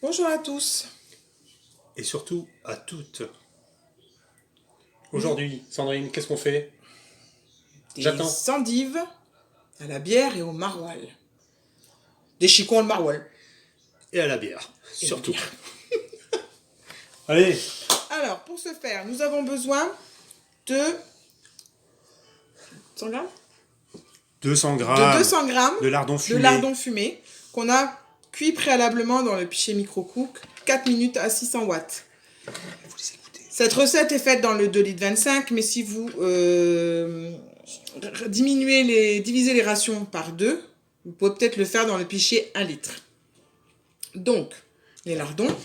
Bonjour à tous. Et surtout à toutes. Aujourd'hui, Sandrine, qu'est-ce qu'on fait? J'attends. Des endives à la bière et au maroilles. Des chicons au maroilles. Et à la bière, Et surtout. la bière. Allez, Alors, pour ce faire, nous avons besoin de 100 grammes 200 de grammes 200 grammes de lardon de fumé. lardon fumé qu'on a cuit préalablement dans le pichet micro-cook 4 minutes à 600 watts. Vous les écoutez. Cette recette est faite dans le 2,25 litres, mais si vous divisez les rations par 2, vous pouvez peut-être le faire dans le pichet 1 litre. Donc, les lardons,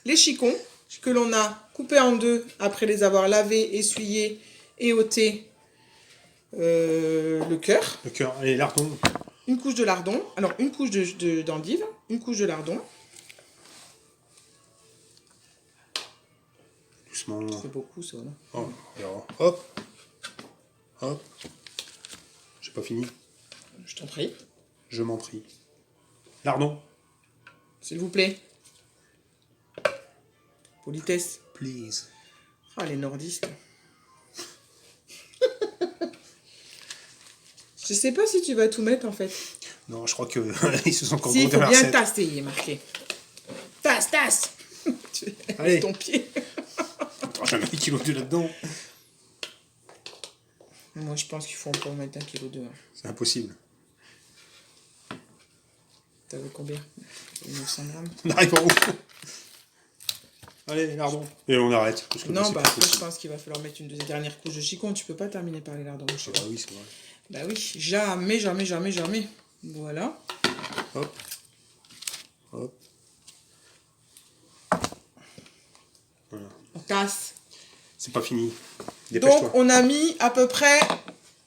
les chicons que l'on a coupés en deux après les avoir lavés, essuyés et ôtés le cœur. Le cœur, allez, lardon. Une couche de lardon, alors une couche d'endive, une couche de lardon. Doucement. C'est beaucoup ça, non? Oh, alors, hop. Hop. J'ai pas fini. Je t'en prie. Je m'en prie. Lardon. S'il vous plaît. Politesse. Please. Ah, les nordistes. Je sais pas si tu vas tout mettre en fait. Non, je crois que ils se sont encore Si, il gourés faut dans la bien recette. tasser, il est marqué. Tasse. Allez. Avec ton pied. Attends, j'ai un kilo de là-dedans. Moi, je pense qu'il faut encore mettre 1,2 kg. C'est impossible. T'avais combien? 900 grammes. On arrive en haut. Allez, lardon. Et on arrête. Parce que Non, c'est bah pas après, je possible. pense qu'il va falloir mettre une dernière couche de chicon. Tu peux pas terminer par les lardons. Ah oui, c'est vrai. Bah oui, jamais, jamais, jamais, jamais. Voilà. Hop. Hop. Voilà. On tasse. C'est pas fini. Donc, Dépêche-toi. on a mis à peu près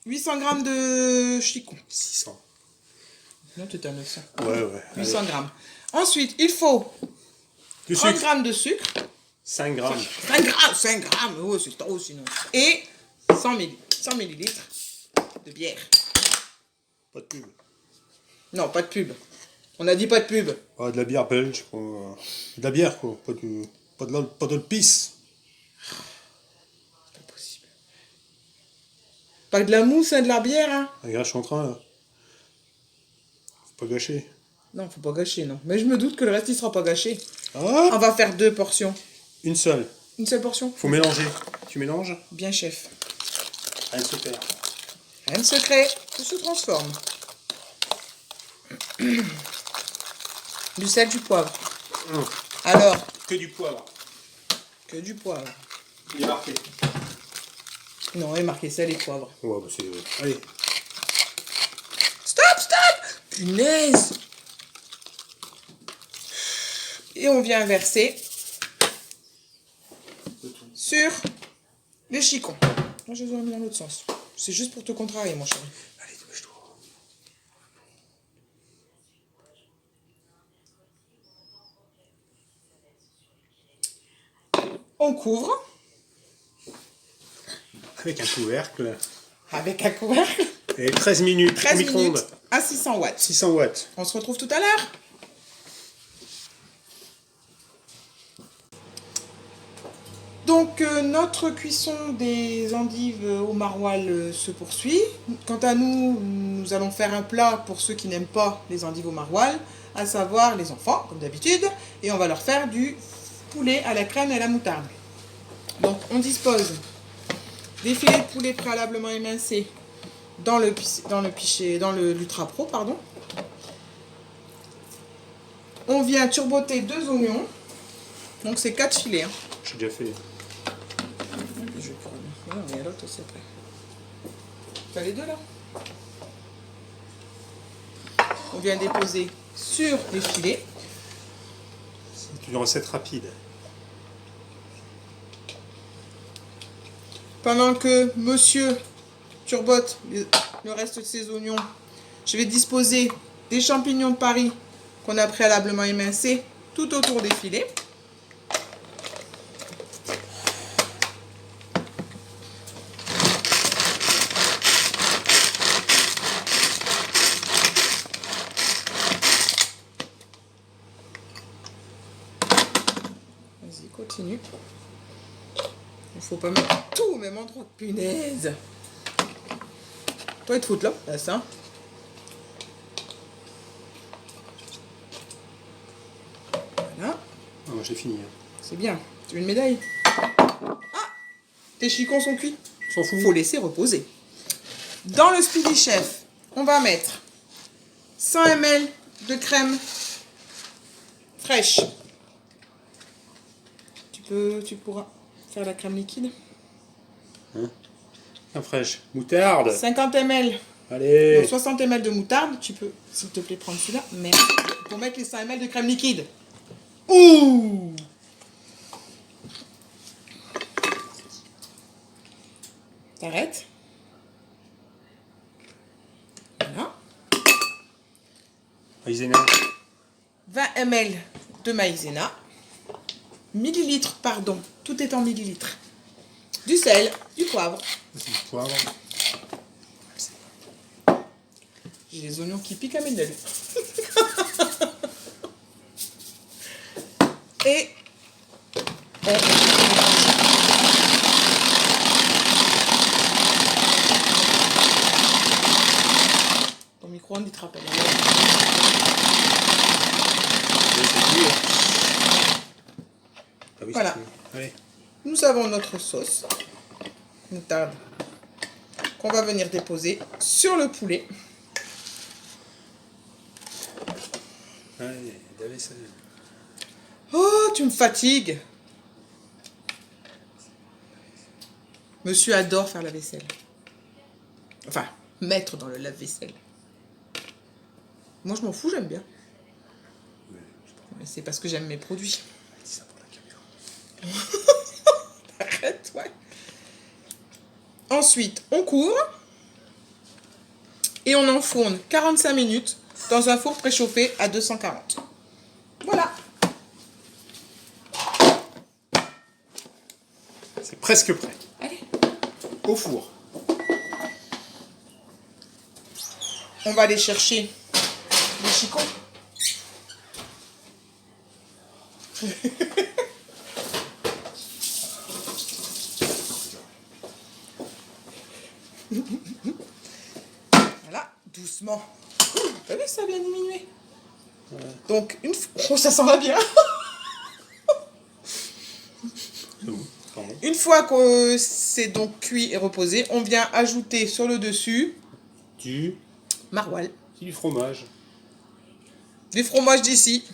800 grammes de chicon. 600. Non, tu étais à 900. Ouais, ouais. 800 grammes. Ensuite, il faut Du 30 sucre. grammes de sucre. 5 grammes. 5 grammes, oh, c'est trop sinon. Et 100 millilitres de bière. Pas de pub. Non, pas de pub. On a dit pas de pub. Ah, de la bière belge, quoi. De la bière, quoi. Pas de pisse. C'est pas possible. Pas de la mousse, hein, de la bière, hein. Regarde, je suis en train, là. Faut pas gâcher. Non, faut pas gâcher, non. Mais je me doute que le reste, il sera pas gâché. Hop. On va faire 2 portions. Une seule. Une seule portion? Faut mélanger. Tu mélanges. Bien, chef. Rien ne se perd. Rien de secret, tout se transforme. Du sel, du poivre. Alors, Que du poivre. que du poivre. Il est marqué. Non, il est marqué sel et poivre. Ouais, bah c'est... Allez. Stop! Punaise! Et on vient verser sur les chicons. Moi, je les aurais mis dans l'autre sens. C'est juste pour te contrarier, mon chéri. Allez, dépêche-toi. On couvre Avec un couvercle. avec un couvercle. Et 13 minutes 13 au micro-ondes. minutes à 600 watts. 600 watts. On se retrouve tout à l'heure. Donc, notre cuisson des endives au maroilles se poursuit. Quant à nous, nous allons faire un plat pour ceux qui n'aiment pas les endives au maroilles, à savoir les enfants, comme d'habitude, et on va leur faire du poulet à la crème et à la moutarde. Donc, on dispose des filets de poulet préalablement émincés dans l'Ultra Pro, pardon. On vient turboter 2 oignons. Donc, c'est 4 filets. Hein. J'ai déjà fait. Je vais prendre. Non, il y a l'autre aussi après. T'as les deux là? On vient déposer sur les filets. C'est une recette rapide. Pendant que monsieur turbote le reste de ses oignons, je vais disposer des champignons de Paris qu'on a préalablement émincés tout autour des filets. Vas-y, continue. Il faut pas mettre tout au même endroit. Punaise. Toi, il te fout là, ça. Voilà. Ah, moi j'ai fini. Hein. C'est bien. Tu veux une médaille? Ah! Tes chicons sont cuits. S'en fout. Faut laisser reposer. Dans le Speedy Chef, on va mettre 100 ml de crème fraîche. Tu pourras faire la crème liquide. Hein? Crème fraîche. Moutarde. 50 ml. Allez. Donc 60 ml de moutarde. Tu peux, s'il te plaît, prendre celui-là. Merci. Pour mettre les 100 ml de crème liquide. Ouh! T'arrêtes. Voilà. Maïzena. 20 ml de maïzena. Millilitres, pardon. Tout est en millilitres. Du sel, du poivre. Du poivre. J'ai les oignons qui piquent à mes nails. Et ton micro-ondes, il te rappelle. Ah oui, Voilà. Allez. Nous avons notre sauce moutarde qu'on va venir déposer sur le poulet. Allez, la vaisselle. Oh, tu me fatigues. Monsieur adore faire la vaisselle. Enfin, mettre dans le lave-vaisselle. Moi, je m'en fous, j'aime bien. Mais c'est parce que j'aime mes produits. Dis ça pour la caméra. Arrête, ouais. Ensuite, on couvre. Et on enfourne 45 minutes dans un four préchauffé à 240. Voilà. C'est presque prêt. Allez. Au four. On va aller chercher les chicons. Voilà, doucement. T'as vu, ça a bien diminué. Ouais. Donc, une fois... Oh, ça s'en va bien. C'est bon. Pardon. Une fois que c'est donc cuit et reposé, on vient ajouter sur le dessus Du maroilles. fromage. Du fromage d'ici.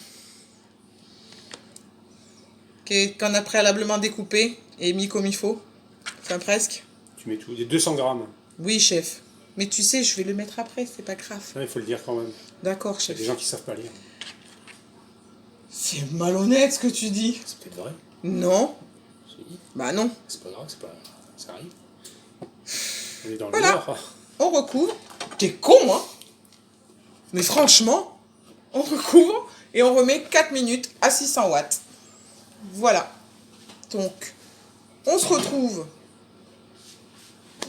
Qu'on a préalablement découpé et mis comme il faut. Enfin, presque. Tu mets tout. Des 200 grammes. Oui, chef. Mais tu sais, je vais le mettre après, c'est pas grave. Ça, il faut le dire quand même. D'accord, Il y a chef. des gens qui savent pas lire. C'est malhonnête ce que tu dis. C'est peut-être vrai. Non. Si. Bah non. C'est pas grave, c'est pas... ça arrive. On est dans Voilà. le Nord. On recouvre. T'es con, hein? Mais franchement, on recouvre et on remet 4 minutes à 600 watts. Voilà. Donc, on se retrouve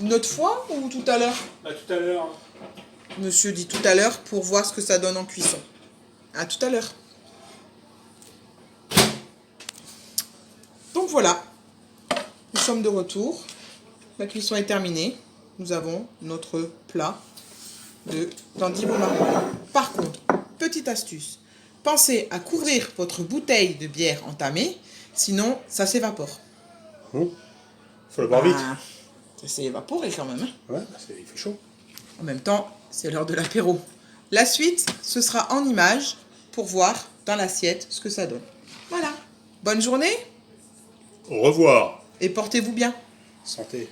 une autre fois ou tout à l'heure? À tout à l'heure. Monsieur dit tout à l'heure pour voir ce que ça donne en cuisson. À tout à l'heure. Donc voilà. Nous sommes de retour. La cuisson est terminée. Nous avons notre plat d'endives au maroilles. Par contre, petite astuce. Pensez à couvrir votre bouteille de bière entamée, sinon ça s'évapore. Bon. Faut le boire vite. Ça s'est évaporé quand même. Hein. Ouais, il fait chaud. En même temps, c'est l'heure de l'apéro. La suite, ce sera en images pour voir dans l'assiette ce que ça donne. Voilà. Bonne journée Au revoir. et portez-vous bien. Santé.